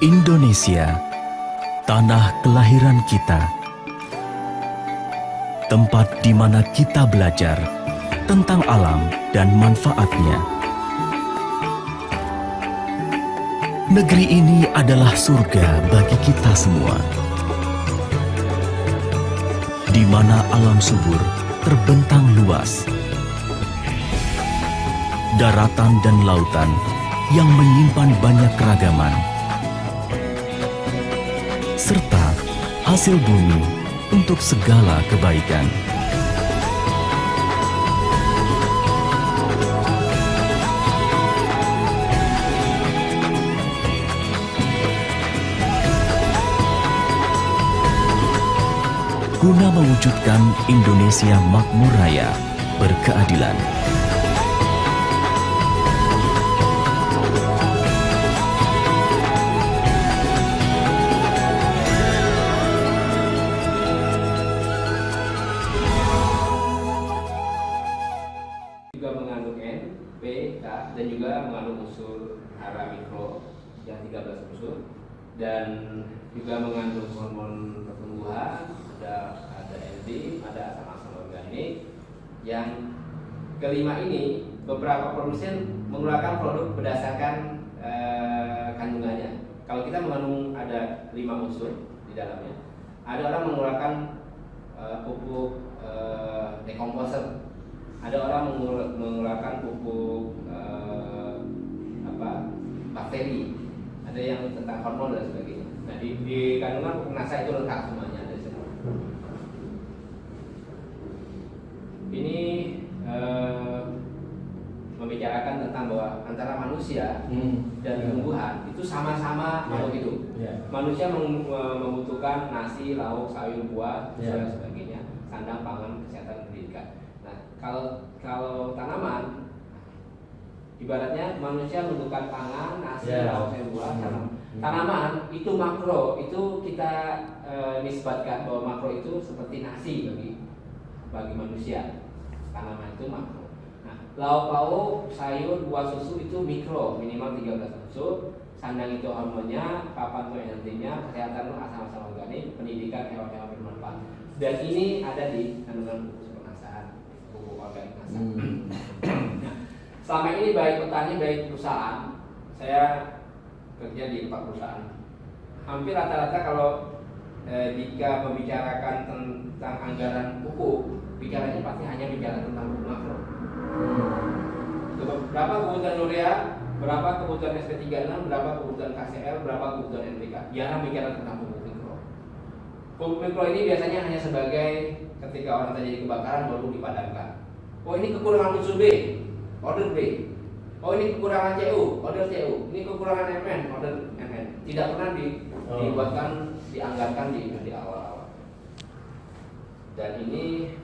Indonesia, tanah kelahiran kita, tempat di mana kita belajar tentang alam dan manfaatnya. Negeri ini adalah surga bagi kita semua, di mana alam subur terbentang luas, daratan dan lautan yang menyimpan banyak keragaman, serta hasil bumi untuk segala kebaikan. Guna mewujudkan Indonesia makmur raya, berkeadilan. Juga mengandung N, P, K, dan juga mengandung unsur hara mikro yang 13 unsur, dan juga mengandung hormon pertumbuhan, ada enzim, ada asam-asam organik. Yang kelima ini beberapa produsen mengeluarkan produk berdasarkan kandungannya. Kalau kita mengandung ada 5 unsur di dalamnya, ada orang mengeluarkan pupuk dekomposer. Ada orang mengeluarkan pupuk bakteri, ada yang tentang hormon dan sebagainya. Nah, di kandungan pupuk NASA itu lengkap semuanya ada semua. Ini membicarakan tentang bahwa antara manusia dan tumbuhan itu sama-sama makhluk hidup. Manusia membutuhkan nasi, lauk, sayur, buah, dan sebagainya, sandang, pangan, kesehatan, pendidikan. Kalau tanaman, ibaratnya manusia membutuhkan pangan, nasi, lauk, sayur, buah. Tanaman itu makro, itu kita nisbatkan bahwa makro itu seperti nasi bagi manusia. Tanaman itu makro. Nah, lauk-lauk, sayur, buah, susu itu mikro, minimal 13 unsur. Sandang itu hormonnya, papan itu enzimnya, kesehatan itu asam-asam organik, pendidikan hewan-hewan bermanfaat. Dan ini ada di kandungan pupuk organik NASA. Nah, selama ini baik petani baik perusahaan, saya kerja di 4 perusahaan. Hampir rata-rata kalau jika membicarakan tentang anggaran pupuk, bicaranya pasti hanya bicara tentang pupuk makro. Berapa kebutuhan urea, berapa kebutuhan SP36, berapa kebutuhan KCL, berapa kebutuhan NPK. Jarang bicara tentang pupuk mikro. Pupuk mikro ini biasanya hanya sebagai ketika orang terjadi kebakaran baru dipadamkan. Oh, ini kekurangan unsur B, order B. Oh, ini kekurangan CU, order CU. Ini kekurangan MN, order MN. Tidak pernah dibuatkan, dianggarkan di awal-awal. Dan ini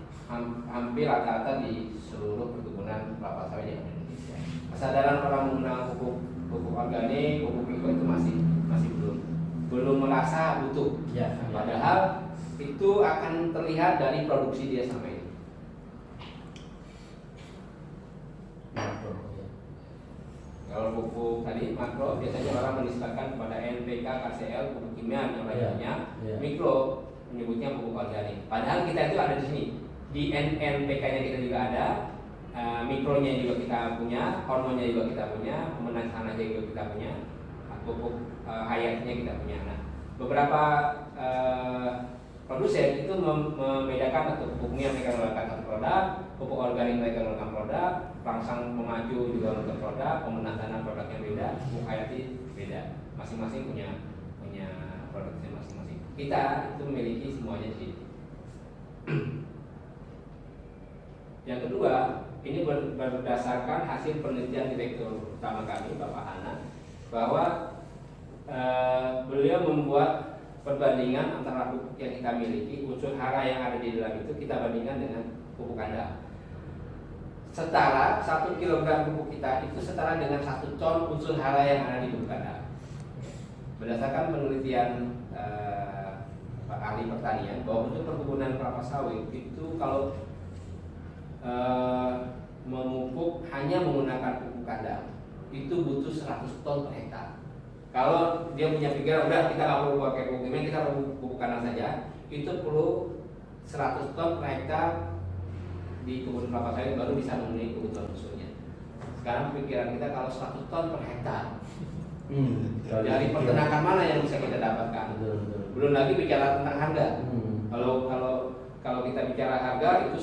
hampir rata-rata di seluruh perkebunan kelapa sawit yang ada di Indonesia. Kesadaran orang menggunakan pupuk organik, pupuk mikro itu masih belum merasa butuh. Padahal itu akan terlihat dari produksi dia sama ini. Kalau pupuk tadi makro biasanya orang menisbatkan kepada NPK, KCL, pupuk kimia yang lainnya. Mikro menyebutnya pupuk organik. Padahal kita itu ada di sini. Di NPK-nya kita juga ada, mikronya juga kita punya, hormonnya juga kita punya, pemenahan tanahnya juga kita punya, pupuk hayatnya kita punya. Nah, beberapa produsen itu membedakan atau pupuk kimia mereka menggunakan satu produk, pupuk organik mereka menggunakan produk, rangsang pemaju juga menggunakan produk, pemenahan tanah produknya beda, pupuk hayati beda. Masing-masing punya produknya masing-masing. Kita itu memiliki semuanya di sini. Yang kedua, ini berdasarkan hasil penelitian direktur utama kami, Bapak Hana, bahwa beliau membuat perbandingan antara pupuk yang kita miliki, unsur hara yang ada di dalam itu kita bandingkan dengan pupuk kandang. Setara 1 kg pupuk kita itu setara dengan 1 ton unsur hara yang ada di pupuk kandang. Berdasarkan penelitian ahli pertanian bahwa untuk perkebunan kelapa sawit itu kalau memupuk hanya menggunakan pupuk kandang itu butuh 100 ton per hektar. Kalau dia punya pikiran udah kita nggak perlu pakai pupuk kimia, kita pupuk kandang saja, itu perlu 100 ton per hektar di kebun kelapa sawit baru bisa memenuhi kebutuhan musuhnya. Sekarang pikiran kita kalau 100 ton per hektar, dari peternakan mana yang bisa kita dapatkan? Belum lagi bicara tentang harga. Kalau kita bicara harga itu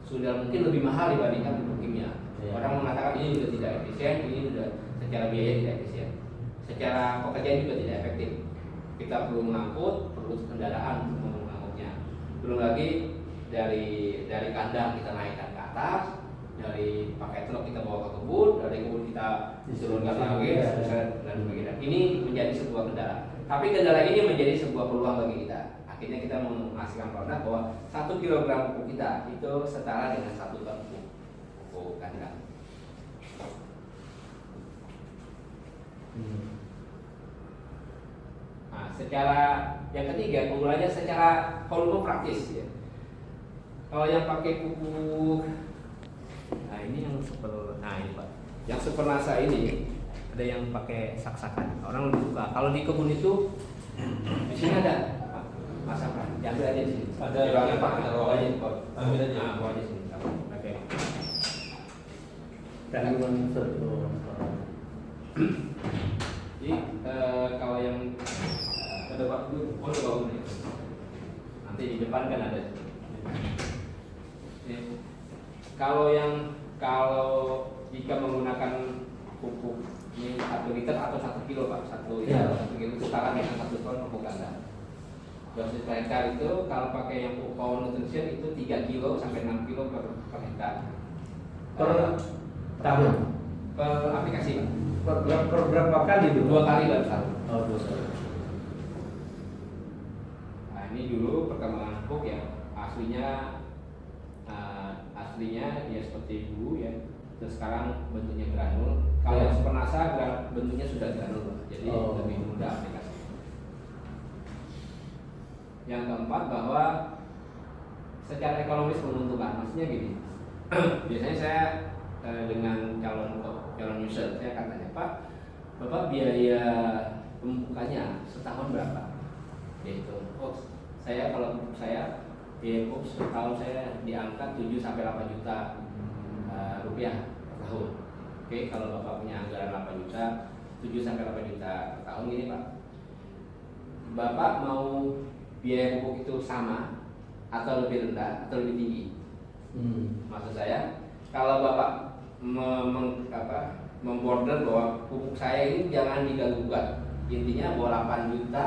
sudah mungkin lebih mahal dibandingkan pupuk kimia. Orang mengatakan ini sudah tidak efisien, ini sudah secara biaya tidak efisien, secara pekerjaan juga tidak efektif. Kita perlu mengangkut, perlu kendaraan untuk mengangkutnya. Belum lagi dari kandang kita naikkan ke atas, dari pakai truk kita bawa ke kebun, dari kebun kita diturunkan lagi dan sebagainya. Ini menjadi sebuah kendala. Tapi kendala ini menjadi sebuah peluang bagi kita. Akhirnya kita menghasilkan produk bahwa 1 kilogram pupuk kita itu setara dengan 1 ton pupuk kandang. Nah, secara yang ketiga keunggulannya secara volume praktis ya. Kalau yang pakai pupuk, nah ini yang ini Pak, yang super NASA ini ada yang pakai sak-sakan. Orang lebih suka. Kalau di kebun itu di sini ada masakan, diambil aja di sini. Ada yang pakai taruh aja, ambil aja. Nah, bawa aja sini. Oke. Dan jadi kalau yang ada waktu, coba nih. Nanti di depan kan ada. Kalau jika menggunakan pupuk ini 1 liter atau 1 kilo Pak, 1 liter atau 1 kilo itu setara dengan 1 ton pupuk kandang. Dosis per hektar itu kalau pakai yang pupuk power nutrition itu 3 kilo sampai 6 kilo per hektar per tahun, per aplikasi Pak. Per berapa kali itu? 2 kali dalam tahun. Oh, 2 kali. Nah, ini dulu perkembangan pupuk ya, aslinya dia seperti bulu ya, terus sekarang bentuknya granul. Kalau yang super NASA bentuknya sudah granul, jadi lebih mudah aplikasi. Yang keempat bahwa secara ekonomis menguntungkan, maksudnya gini. Biasanya saya dengan calon user saya akan tanya, Pak, Bapak biaya pemupukannya setahun berapa? Yaitu, saya kalau pupuk saya biaya pupuk setahun saya di angka 7 sampai 8 juta rupiah per tahun. Oke, kalau Bapak punya anggaran 8 juta, 7 sampai 8 juta per tahun gini Pak. Bapak mau biaya pupuk itu sama atau lebih rendah atau lebih tinggi? Maksud saya, kalau Bapak memborder bahwa pupuk saya ini jangan diganggu-gugat, intinya bahwa 8 juta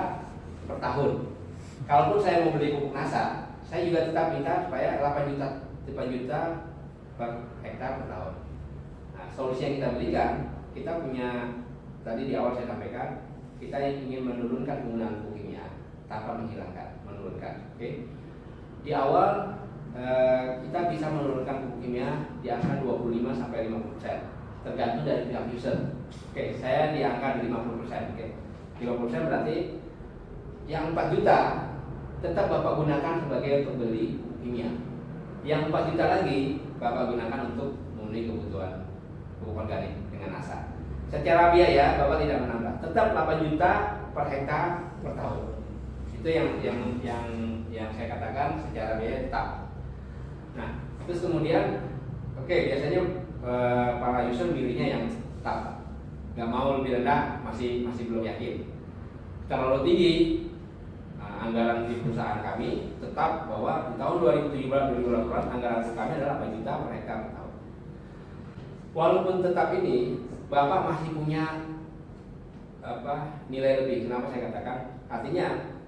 per tahun. Kalaupun saya mau beli pupuk NASA, saya juga tetap minta supaya 8 juta per hektar per tahun. Nah, solusi yang kita berikan, kita punya, tadi di awal saya sampaikan, kita ingin menurunkan penggunaan pupuk kimia tanpa menurunkan. Oke. Di awal kita bisa menurunkan pupuk kimia di angka 25 sampai 50%, tergantung dari pihak user. Oke, saya di angka 50%. Oke. 50% berarti yang 4 juta tetap Bapak gunakan sebagai pembeli pupuk kimia. Yang 4 juta lagi Bapak gunakan untuk memenuhi kebutuhan pupuk organik dengan NASA. Secara biaya Bapak tidak menambah, tetap 8 juta per hektar per tahun. Itu yang saya katakan secara biaya tetap. Nah, terus kemudian biasanya para user milihnya yang tetap, nggak mau lebih rendah, masih belum yakin. Terlalu tinggi, anggaran di perusahaan kami tetap bahwa di tahun 2017-2018 anggaran kami adalah 8 juta per hektar per tahun. Walaupun tetap ini, Bapak masih punya nilai lebih. Kenapa saya katakan? Artinya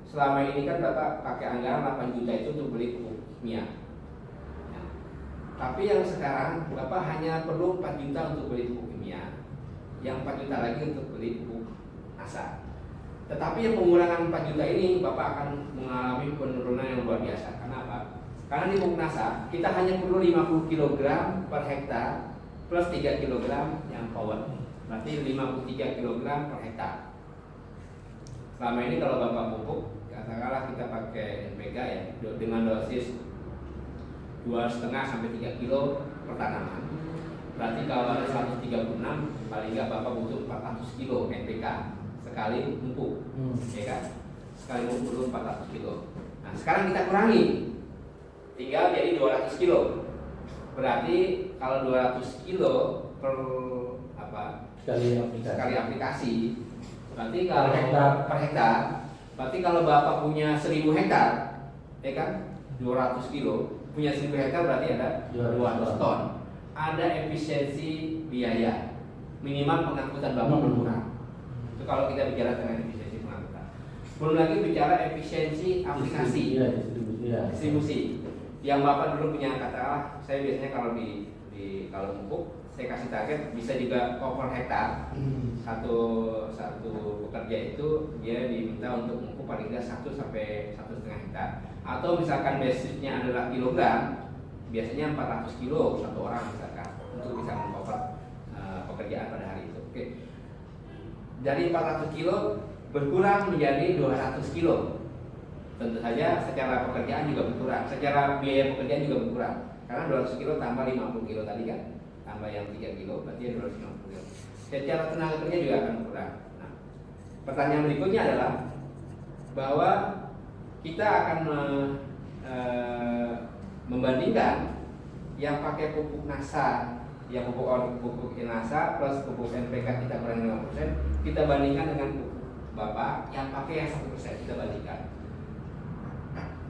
selama ini kan Bapak pakai anggaran 8 juta itu untuk beli pupuk kimia. Ya. Tapi yang sekarang Bapak hanya perlu 4 juta untuk beli pupuk kimia, yang 4 juta lagi untuk beli pupuk NASA. Tetapi yang pengurangan 4 juta ini Bapak akan mengalami penurunan yang luar biasa. Kenapa? Karena di pupuk NASA kita hanya perlu 50 kg per hektar plus 3 kg yang power. Berarti 53 kg per hektar. Selama ini kalau Bapak pupuk, katakanlah kita pakai NPK ya, dengan dosis 2,5 sampai 3 kilo per tanaman. Berarti kalau ada 136, paling nggak Bapak butuh 400 kilo NPK sekali mupuk, ya kan? Sekali mupuk dulu 400 kilo. Nah sekarang kita kurangi, tinggal jadi 200 kilo. Berarti kalau 200 kilo per sekali aplikasi, berarti kalau per hektar, berarti kalau Bapak punya 1000 hektar, ya kan? 200 kilo, punya 1000 hektar berarti ada 200 ton. Ada efisiensi biaya, minimal pengangkutan Bapak berkurang. Itu kalau kita bicara tentang efisiensi pengangkutan. Belum lagi bicara efisiensi aplikasi, distribusi. Yang Bapak dulu punya katakanlah, saya biasanya kalau kalau mupuk, saya kasih target bisa juga per hektar. Satu pekerja itu dia diminta untuk mupuk paling tidak 1 sampai 1,5 hektar. Atau misalkan basisnya adalah kilogram, biasanya 400 kilo satu orang misalkan untuk bisa mengcover pekerjaan pada hari itu. Oke. Dari 400 kilo berkurang menjadi 200 kilo. Tentu saja secara pekerjaan juga berkurang, secara biaya pekerjaan juga berkurang. Karena 200 kilo tambah 50 kilo tadi kan, tambah yang 3 kilo berarti 250 kilo. Secara tenaga kerja juga akan berkurang. Nah, pertanyaan berikutnya adalah bahwa kita akan membandingkan yang pakai pupuk NASA, yang pupuk NASA plus pupuk NPK kita kurangi 5%, kita bandingkan dengan pupuk Bapak yang pakai yang 1%, kita bandingkan.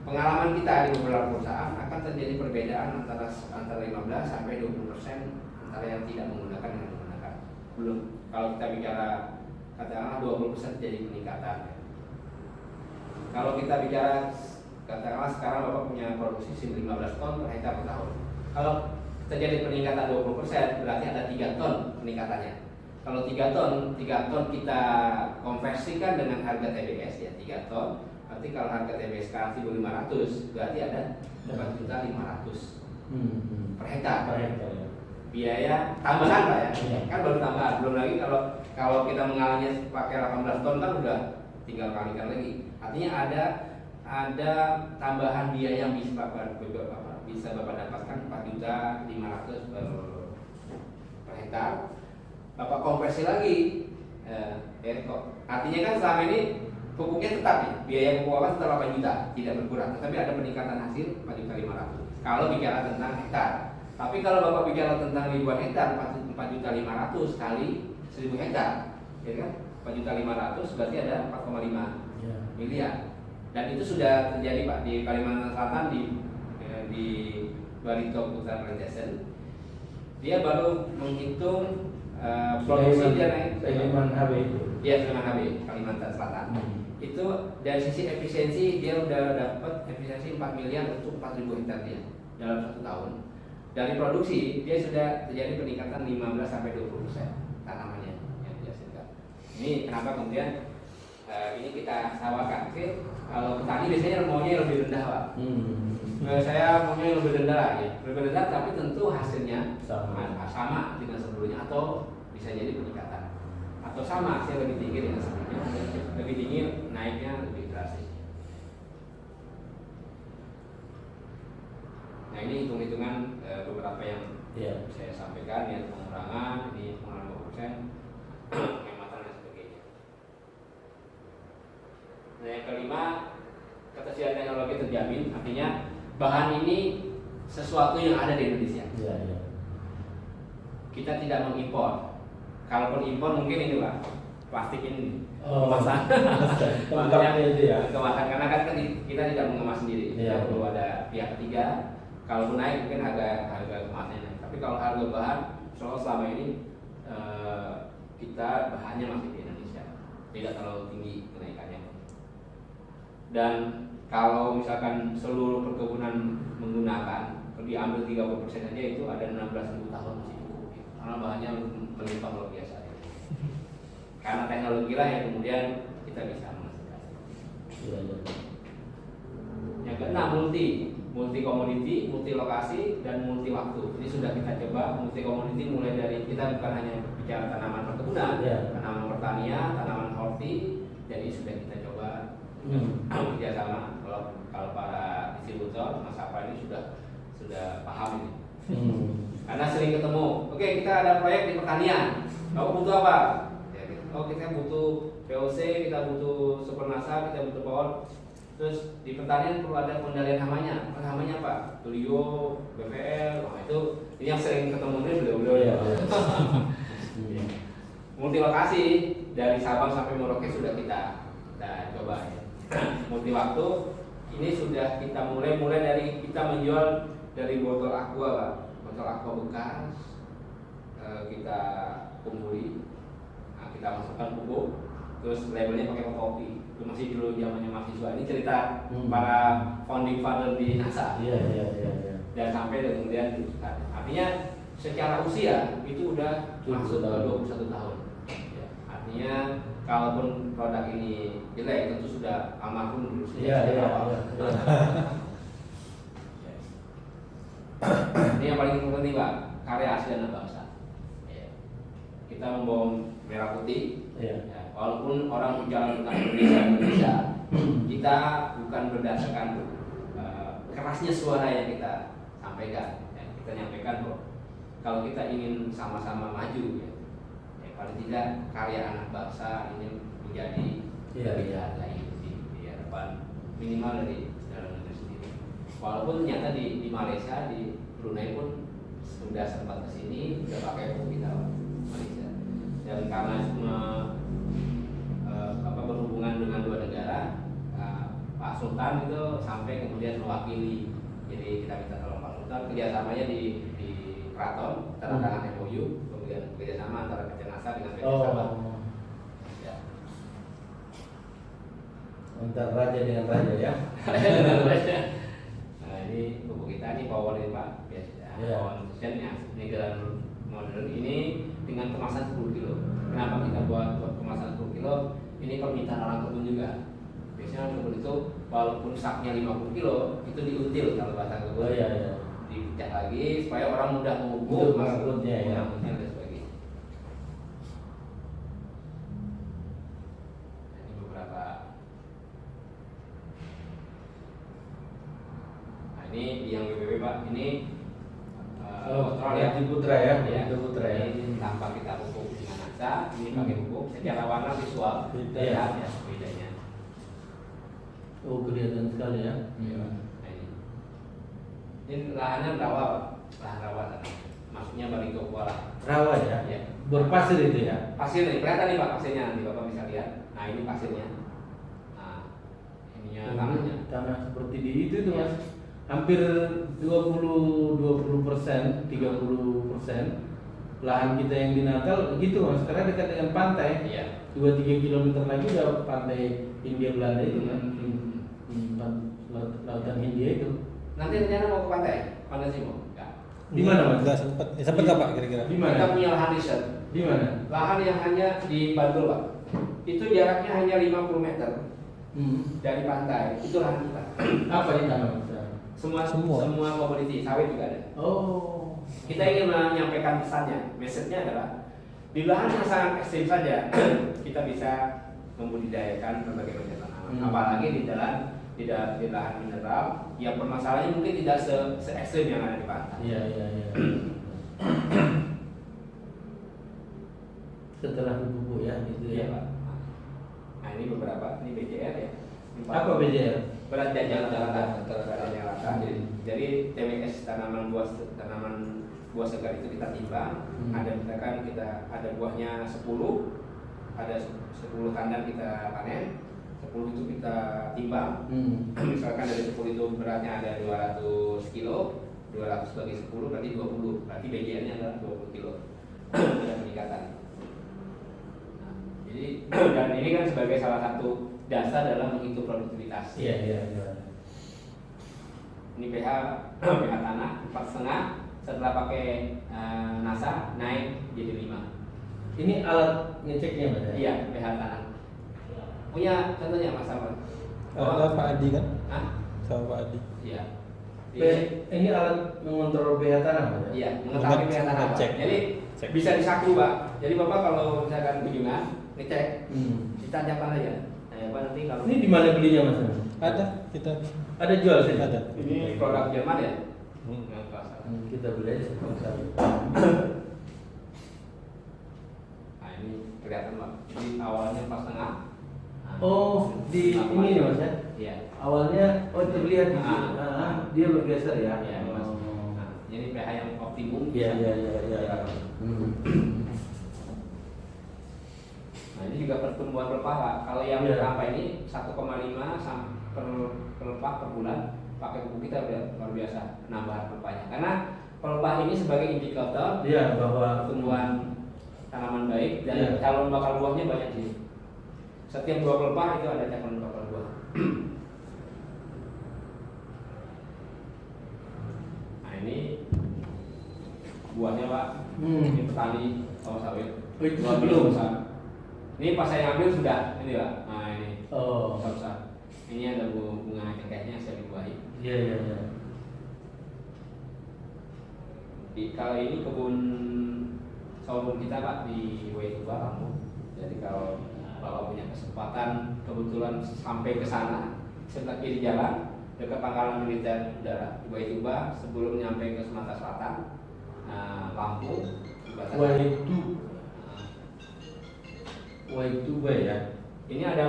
Pengalaman kita di beberapa perusahaan akan terjadi perbedaan antara 15 sampai 20% antara yang tidak menggunakan dan menggunakan. Belum, kalau kita bicara katakanlah 20% terjadi peningkatan. Kalau kita bicara katakanlah sekarang Bapak punya produksi 15 ton per hektar per tahun. Kalau terjadi peningkatan 20%, berarti ada 3 ton peningkatannya. Kalau 3 ton kita konversikan dengan harga TBS ya 3 ton. Berarti kalau harga TBS sekarang 1.500, berarti ada 4.500.000 per hektar. Ya. Biaya tambahan Pak ya, kan baru tambahan. Belum lagi kalau kita mengalahnya pakai 18 ton kan udah tinggal kalikan lagi. Artinya ada tambahan biaya yang bisa Bapak dapatkan 4.500.000 per hektar. Bapak konversi lagi, artinya kan selama ini pupuknya tetap nih, biaya pupuk Bapak tetap 8 juta, tidak berkurang. Tetapi ada peningkatan hasil 4.500.000 kalau bicara tentang hektar. Tapi kalau Bapak bicara tentang ribuan hektar, 4.500.000 kali 1.000 hektar, ya kan? 4.500.000 berarti ada 4,5 miliar. Dan itu sudah terjadi Pak di Kalimantan Selatan di Barito Putra Plantation. Dia baru menghitung produksi dia naik Sleman HB itu. Iya, Sleman HB Kalimantan Selatan. Itu dari sisi efisiensi dia udah dapat efisiensi 4 miliar untuk 4.000 hektar dia dalam 1 tahun. Dari produksi dia sudah terjadi peningkatan 15 sampai 20% tanamannya yang dihasilkan. Ini kenapa kemudian ini kita samakan. Oke, kalau petani biasanya maunya lebih rendah Pak. Saya maunya lebih rendah lagi, lebih rendah tapi tentu hasilnya sama dengan sebelumnya atau bisa jadi peningkatan atau sama hasil lebih tinggi dengan sebelumnya, lebih tinggi naiknya lebih drastis. Nah ini hitung-hitungan beberapa yang saya sampaikan ya, pengurangan ini pengurangan 20%, penghematan dan sebagainya. Nah yang kelima, ketersediaan teknologi terjamin, artinya bahan ini sesuatu yang ada di Indonesia. Kita tidak mengimpor. Kalaupun impor mungkin ini Pak, plastik ini kemasan. Kemasan karena kan kita tidak mengemas sendiri. Tidak perlu ada pihak ketiga. Kalaupun naik mungkin harga kemasannya naik. Tapi kalau harga bahan, soal selama ini kita bahannya masih di Indonesia, tidak terlalu tinggi kenaikannya. Dan kalau misalkan seluruh perkebunan menggunakan, diambil 30% saja itu ada 16.000 tahun masih cukup. Karena bahannya melimpah luar biasa. Karena teknologi lah yang kemudian kita bisa menghasilkan. Yang keenam, multi komoditi, multi lokasi, dan multi waktu. Ini sudah kita coba. Multi komoditi mulai dari kita bukan hanya bicara tanaman perkebunan, tanaman pertanian, tanaman horti. Jadi sudah kita coba kerjasama. Kalau para distributor, Mas Apa ini sudah paham ini. Karena sering ketemu. Oke, kita ada proyek di pertanian. Kamu butuh apa? Oh, kita butuh VOC, kita butuh Supernasa, kita butuh Power. Terus di pertanian perlu ada pengendalian hamanya. Hamanya apa? Tulio, BPL, nah itu ini yang sering ketemu nih beliau-beliau ya. Multi lokasi dari Sabang sampai Merauke sudah kita coba ya. Multi waktu ini sudah kita mulai dari kita menjual dari botol aqua, Pak. Botol aqua bekas kita kumpuli, nah, kita masukkan pupuk, terus labelnya pakai kopi. Itu masih dulu zamannya mahasiswa. Ini cerita para founding father di NASA. Iya. Dan sampai kemudian artinya secara usia itu udah masuk ke 21 tahun. Ya, artinya kalaupun produk ini jelek tentu sudah almarhum dulu sejak awal. Ini yang paling penting, Pak, karya asli anak bangsa. Ya. Kita membawa merah putih. Ya, walaupun orang bicara tentang Indonesia, kita bukan berdasarkan kerasnya suara yang kita sampaikan. Ya, kita nyampaikan bahwa kalau kita ingin sama-sama maju, ya, paling tidak karya anak bangsa ini menjadi lebih dihargai di hadapan minimal dari dalam negeri sendiri. Walaupun ternyata di Malaysia, di Brunei pun sudah sempat kesini, sudah pakai pupuk kita Malaysia. Dan karena berhubungan dengan dua negara, Pak Sultan itu sampai kemudian mewakili. Jadi kita minta tolong Pak Sultan kerjasamanya di Keraton, tanda tangan MOU, kemudian kerjasama antara PT NASA dengan PT Sabah. Ya. Antara raja dengan raja ya. Nah ini pupuk kita ini power ini Pak, biasa. Power nutritionnya ini dengan modern ini dengan kemasan 10 kilo. Kenapa kita buat kemasan 10 kilo? Ini permintaan orang kebun juga. Biasanya kebun itu walaupun saknya 50 kilo itu diuntil kalau bahasa kebun. Dipecah lagi supaya orang mudah mengukur maksudnya ya. Dan sebagainya. Ini beberapa. Nah ini yang BBB Pak. Ini Di Putra ya. Di Putra ya. Ini tanpa kita pupuk dengan NASA, ini pakai pupuk. Secara warna visual beda ya bedanya. Oh kelihatan sekali ya. Iya. Ini lahannya rawa, Pak. Lahan rawa sana. Maksudnya Barito Kuala. Rawa ya? Ya. Berpasir itu ya? Pasir nih, kelihatan nih Pak pasirnya, nanti Bapak bisa lihat. Nah ini pasirnya. Nah ininya tanahnya. Tanah seperti di itu tuh Mas. Hampir 20%, 30% lahan kita yang di Natal gitu Mas. Karena dekat dengan pantai. Iya. 2-3 kilometer lagi udah pantai Hindia Belanda itu kan. Lautan Hindia itu. Nanti rencana mau ke pantai? Pantai Simo? Enggak. Di mana Mas? Enggak sempat. Sempat enggak Pak kira-kira? Di mana? Kita punya lahan riset. Di mana? Lahan yang hanya di Bantul Pak. Itu jaraknya hanya 50 meter dari pantai. Itu lahan kita. Apa di tanah Mas? Semua komoditi, sawit juga ada. Oh. Kita ingin menyampaikan pesannya. Message-nya adalah di lahan yang sangat ekstrim saja kita bisa membudidayakan berbagai macam tanaman. Apalagi di lahan mineral yang permasalahannya mungkin tidak se ekstrim yang ada di pantai. Iya. Setelah pupuk ya itu Iya ya. Pak. Nah ini beberapa, ini BJR ya. Apa BJR? Berat dan rata. Jadi TWS tanaman buah segar itu kita timbang. Ada misalkan kita ada buahnya 10, ada 10 tandan kita panen, 10 itu kita timbang. Misalkan dari 10 itu beratnya ada 200 kilo, 200 bagi 10 berarti 20, berarti BJR-nya adalah 20 kilo. Ada peningkatan. Nah, jadi dan ini kan sebagai salah satu dasar dalam menghitung produktivitas. Iya. Ini pH tanah 4,5, setelah pakai NASA naik jadi 5. Ini alat ngeceknya Mas? Iya, pH tanah. Punya contohnya Mas Saman? Ada Pak Adi kan? Hah? Sama Pak Adi. Iya. Ini alat mengontrol pH tanah Mas? Iya, mengetahui pH tanah. Pak. Ngecek. Jadi bisa disaku Pak. Jadi Bapak kalau misalkan kunjungan ngecek, ditanyakan aja. Nah, Pak nanti kalau ini di mana belinya Mas? Ada kita. Ada jual sini? Ada. ini produk Jerman ya? Kita beli aja. Nah ini kelihatan Pak. Jadi awalnya pas tengah. Nah, Oh, di nah, ini nih Mas ya. Iya. Awalnya terlihat di sini. Dia bergeser ya. Iya, Mas. Nah, jadi pH yang optimum. Iya. Nah, ini juga pertumbuhan pelepah Pak. Kalau yang Iya. bertambah ini 1,5 per pelepah per bulan, pakai pupuk kita udah luar biasa penambahan pelepahnya. Karena pelepah ini sebagai indikator Iya, bahwa pertumbuhan tanaman baik dan Iya. calon bakal buahnya banyak sih. Setiap 2 pelepah itu ada calon bakal buah. Nah, ini buahnya Pak. Ini petani sawah sawit. Oh, itu Luar biasa sebelum? besar. Ini pas saya ambil sudah ini Pak. Nah, ini oh. besar. Ini ada bunga cengkehnya saya dibuahi. Iya. Kalau ini kebun sorghum kita Pak di Waituba Lampung. Jadi kalau Bapak punya kesempatan kebetulan sampai ke sana sebelah kiri jalan dekat pangkalan militer udara di Waituba sebelum nyampe ke Sumatera Selatan, Lampung. Waituba ya. Ini ada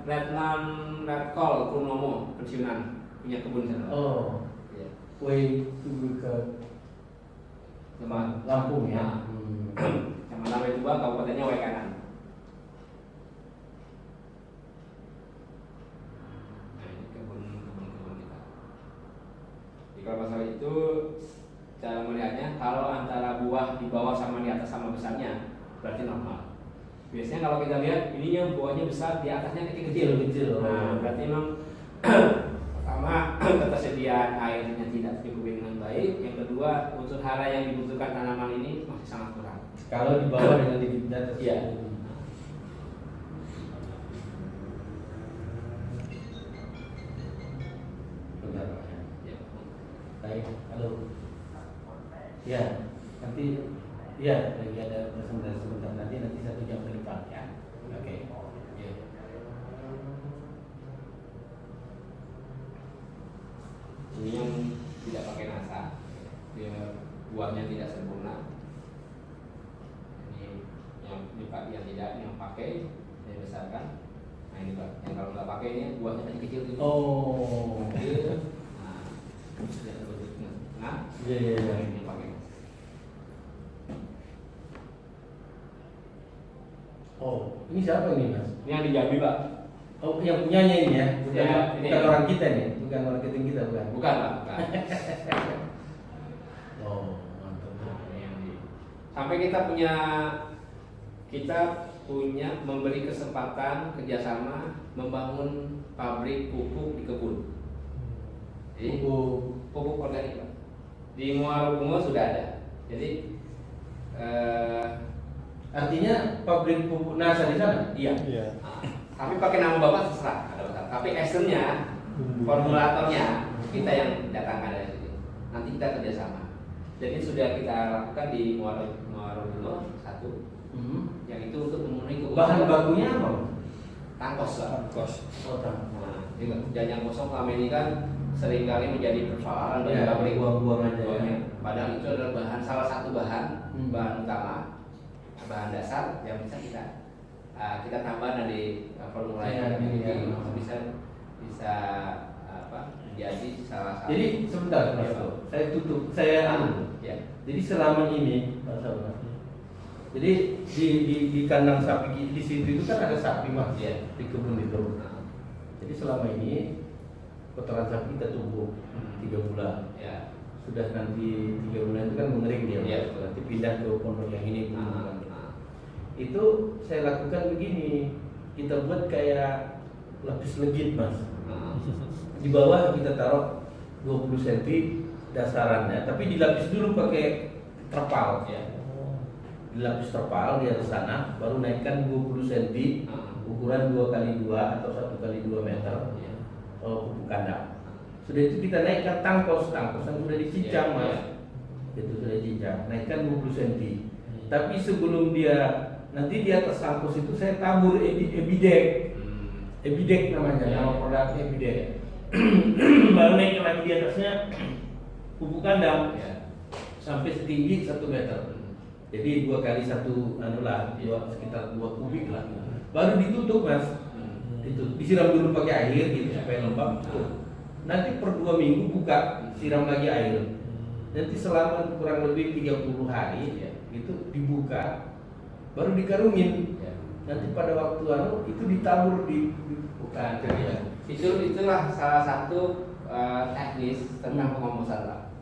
Letnan Letkol Purnomo pensiunan punya kebun sana. Oh, Iya. Waituba ke Teman Lampung ya. Kecamatan Waituba, kabupatennya Waikanan. Nah, ini kebun kita. Jadi kalau masalah itu cara melihatnya, kalau antara buah di bawah sama di atas sama besarnya berarti normal. Biasanya kalau kita lihat ininya buahnya besar, di atasnya kecil-kecil. Nah, berarti memang pertama ketersediaan airnya tidak dicukupi dengan baik. Yang kedua, unsur hara yang dibutuhkan tanaman ini masih sangat kurang. Kalau di bawah dengan di atas. Iya. Benar Pak ya. Ya. Baik, halo. Ya, nanti ya lagi ada presentasi sebentar nanti 1 jam ke depan ya. Oke. Ya. Ini yang tidak pakai nasa, dia buahnya tidak sempurna. Ini yang tidak, yang pakai saya besarkan. Nah ini Pak, yang kalau nggak pakai ini buahnya kecil gitu. Oh. Kecil. Nah, dia bentuknya. Nah, Iya. ini pakai. Oh, ini siapa ini Mas? Ini yang di Jambi Pak. Oh, yang punyanya ini ya, bukan, Ya, ini. bukan orang kita nih, bukan marketing kita bukan. Bukan Pak, bukan. Oh, mantap. Nah, ini yang di. Sampai kita punya memberi kesempatan kerjasama membangun pabrik pupuk di kebun. Jadi pupuk organik Pak. Di Muara Bungo sudah ada. Jadi Artinya pabrik pupuk NASA di sana? iya. Iya. Tapi pakai nama bapak terserah, ada masalah. Tapi esennya, formulatornya kita yang datangkan dari situ. Nanti kita kerjasama. Jadi sudah kita lakukan di Muara Bungo 1. Yang itu untuk memenuhi kebutuhan. Bahan bakunya apa? Tangkos Pak. Kos. Oh, tahu. Nah, jangan kosong selama ini kan seringkali menjadi persoalan bagi Ya, pabrik. buang-buang aja ya. Buangnya. Padahal itu adalah salah satu bahan utama, bahan dasar yang bisa kita tambah dari formula Ya, yang ya, itu ya. bisa menjadi salah satu. Jadi sebentar Mas, saya tutup, saya Ya. Jadi selama ini Mas Abang, jadi di kandang sapi di situ itu kan ada sapi Mas, Ya. di kebun itu. Nah, Jadi selama ini kotoran sapi kita tumbuh 3 bulan. ya. Sudah nanti 3 bulan itu kan mengering dia. Iya, Mas. Nanti pindah ke pondok yang ini. Nah, Itu saya lakukan begini, kita buat kayak lapis legit Mas. Di bawah kita taruh 20 cm dasarannya, tapi dilapis dulu pakai terpal. Ya. Dilapis terpal di atas sana, baru naikkan 20 cm ukuran 2x2 atau 1x2 meter Ya. pupuk kandang. Sudah itu kita naikkan tangkos yang sudah dicincang Ya, Mas. Itu sudah dicincang, naikkan 20 cm. Tapi sebelum dia nanti di atas tangkos itu saya tabur ebidek. Ebidek namanya, Ya. nama produknya ebidek. Baru naik lagi di atasnya pupuk kandang Ya. sampai setinggi 1 meter. Jadi 2 kali 1 sekitar 2 kubik lah. Baru ditutup Mas. Disiram dulu pakai air gitu supaya lembab. Nanti per 2 minggu buka, siram lagi air. Nanti selama kurang lebih 30 hari itu dibuka, baru dikarungin. Nanti pada waktu itu ditabur di bukan. Itulah salah satu teknis tentang pengomposan lah.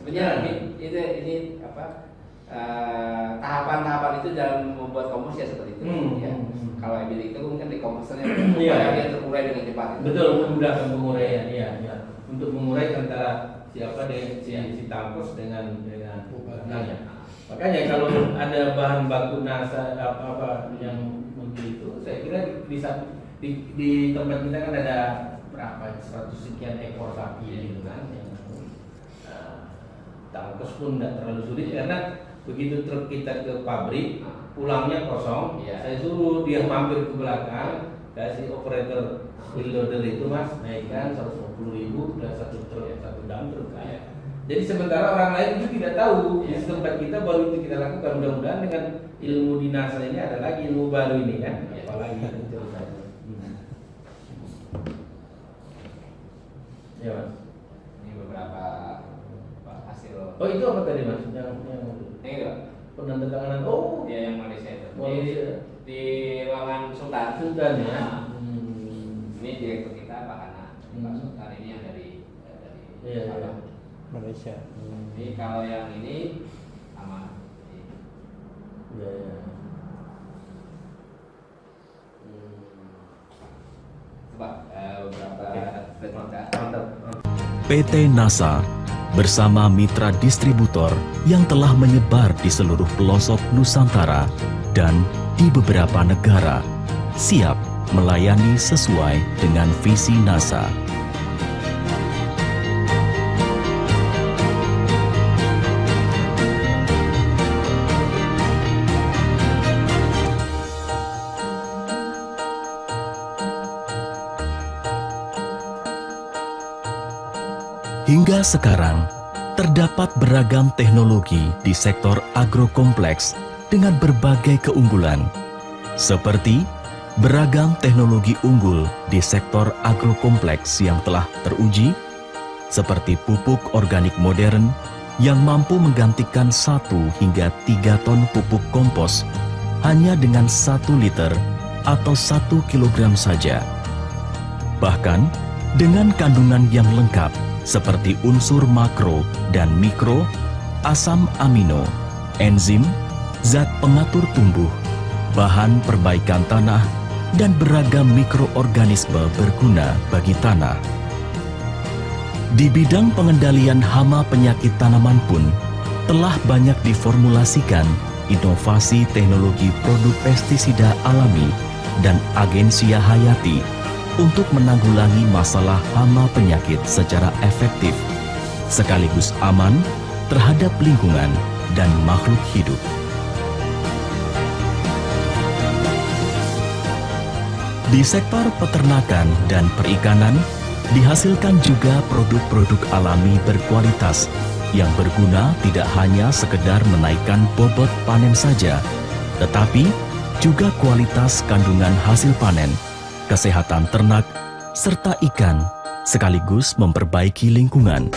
Sebenarnya ini apa? Tahapan-tahapan itu dalam membuat kompos ya seperti itu. Ya. Kalau emili itu mungkin di komposnya supaya dia terurai dengan cepat. Betul, memudahkan penguraian, ya. Untuk mengurai antara si tangkos dengan pupuknya. Makanya kalau ada bahan baku nasa apa yang begitu, saya kira di tempat kita kan ada berapa 100 sekian ekor sapi gitu kan. Tangkos pun tidak terlalu sulit karena begitu truk kita ke pabrik, pulangnya kosong, saya suruh dia mampir ke belakang, kasih operator wheel loader itu Mas, naikkan 150.000 dan 1 truk, 1 dump truk kan. Jadi sementara orang lain itu tidak tahu, di tempat kita baru itu kita lakukan. Mudah-mudahan dengan ilmu dinasa ini ada lagi ilmu baru ini kan, apalagi itu saja. Ya Mas. Ini beberapa hasil. Oh itu apa tadi Mas? Yang itu penandatanganan. Ya yang Malaysia itu. Di ruangan Sultan. Ya. Ini direktur kita Pak Hana. Pak Sultan ini yang dari Malaysia. Jadi kalau yang ini sama. Ya. Coba beberapa replika. Mantap. PT NASA bersama mitra distributor yang telah menyebar di seluruh pelosok Nusantara dan di beberapa negara, siap melayani sesuai dengan visi NASA. Hingga sekarang, terdapat beragam teknologi di sektor agrokompleks dengan berbagai keunggulan, seperti beragam teknologi unggul di sektor agrokompleks yang telah teruji, seperti pupuk organik modern yang mampu menggantikan 1 hingga 3 ton pupuk kompos hanya dengan 1 liter atau 1 kilogram saja. Bahkan, dengan kandungan yang lengkap, seperti unsur makro dan mikro, asam amino, enzim, zat pengatur tumbuh, bahan perbaikan tanah, dan beragam mikroorganisme berguna bagi tanah. Di bidang pengendalian hama penyakit tanaman pun telah banyak diformulasikan inovasi teknologi produk pestisida alami dan agensia hayati untuk menanggulangi masalah hama penyakit secara efektif, sekaligus aman terhadap lingkungan dan makhluk hidup. Di sektor peternakan dan perikanan, dihasilkan juga produk-produk alami berkualitas yang berguna tidak hanya sekedar menaikkan bobot panen saja, tetapi juga kualitas kandungan hasil panen, kesehatan ternak, serta ikan, sekaligus memperbaiki lingkungan.